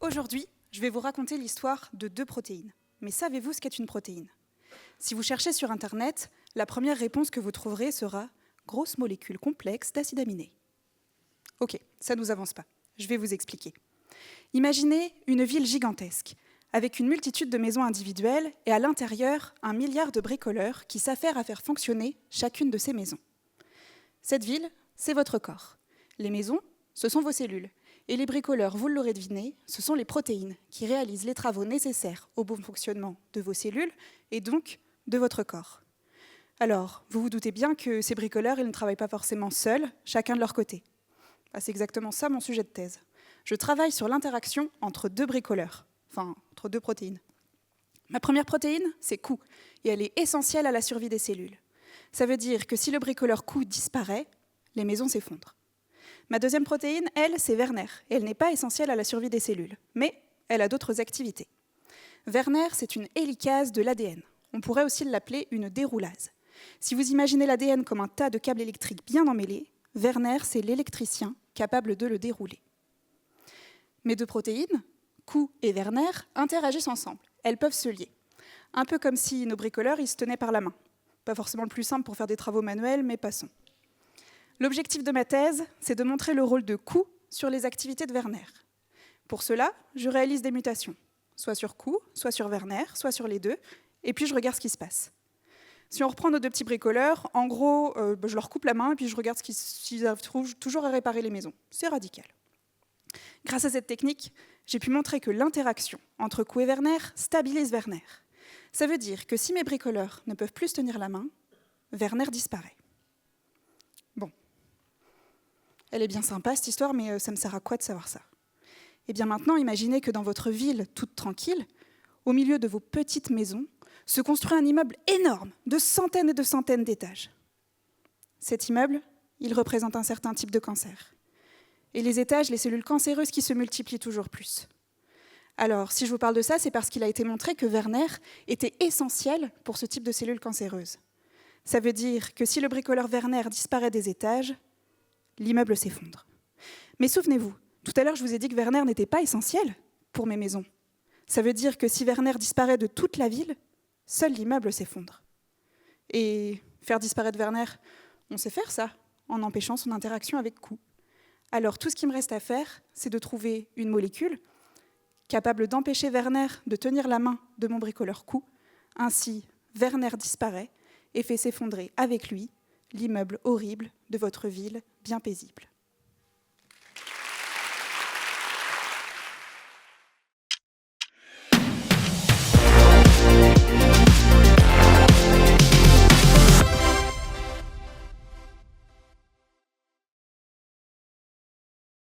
Aujourd'hui, je vais vous raconter l'histoire de deux protéines. Mais savez-vous ce qu'est une protéine? Si vous cherchez sur Internet, la première réponse que vous trouverez sera « grosse molécule complexe d'acides aminés ». Ok, ça ne nous avance pas. Je vais vous expliquer. Imaginez une ville gigantesque, avec une multitude de maisons individuelles et à l'intérieur, 1 milliard de bricoleurs qui s'affairent à faire fonctionner chacune de ces maisons. Cette ville, c'est votre corps. Les maisons, ce sont vos cellules. Et les bricoleurs, vous l'aurez deviné, ce sont les protéines qui réalisent les travaux nécessaires au bon fonctionnement de vos cellules et donc de votre corps. Alors, vous vous doutez bien que ces bricoleurs, ils ne travaillent pas forcément seuls, chacun de leur côté. C'est exactement ça mon sujet de thèse. Je travaille sur l'interaction entre deux bricoleurs, enfin, entre deux protéines. Ma première protéine, c'est Q, et elle est essentielle à la survie des cellules. Ça veut dire que si le bricoleur Q disparaît, les maisons s'effondrent. Ma deuxième protéine, elle, c'est Werner, et elle n'est pas essentielle à la survie des cellules, mais elle a d'autres activités. Werner, c'est une hélicase de l'ADN. On pourrait aussi l'appeler une déroulase. Si vous imaginez l'ADN comme un tas de câbles électriques bien emmêlés, Werner, c'est l'électricien capable de le dérouler. Mes deux protéines, Q et Werner, interagissent ensemble. Elles peuvent se lier. Un peu comme si nos bricoleurs ils se tenaient par la main. Pas forcément le plus simple pour faire des travaux manuels, mais passons. L'objectif de ma thèse, c'est de montrer le rôle de Q sur les activités de Werner. Pour cela, je réalise des mutations, soit sur Q, soit sur Werner, soit sur les deux, et puis je regarde ce qui se passe. Si on reprend nos deux petits bricoleurs, en gros, je leur coupe la main et puis je regarde s'ils arrivent toujours à réparer les maisons. C'est radical. Grâce à cette technique, j'ai pu montrer que l'interaction entre Q et Werner stabilise Werner. Ça veut dire que si mes bricoleurs ne peuvent plus se tenir la main, Werner disparaît. Bon. Elle est bien sympa cette histoire, mais ça me sert à quoi de savoir ça? Eh bien maintenant, imaginez que dans votre ville toute tranquille, au milieu de vos petites maisons, se construit un immeuble énorme, de centaines et de centaines d'étages. Cet immeuble, il représente un certain type de cancer. Et les étages, les cellules cancéreuses qui se multiplient toujours plus. Alors, si je vous parle de ça, c'est parce qu'il a été montré que Werner était essentiel pour ce type de cellules cancéreuses. Ça veut dire que si le bricoleur Werner disparaît des étages, l'immeuble s'effondre. Mais souvenez-vous, tout à l'heure, je vous ai dit que Werner n'était pas essentiel pour mes maisons. Ça veut dire que si Werner disparaît de toute la ville, seul l'immeuble s'effondre. Et faire disparaître Werner, on sait faire ça, en empêchant son interaction avec Q. Alors tout ce qui me reste à faire, c'est de trouver une molécule capable d'empêcher Werner de tenir la main de mon bricoleur Q. Ainsi, Werner disparaît et fait s'effondrer avec lui l'immeuble horrible de votre ville bien paisible.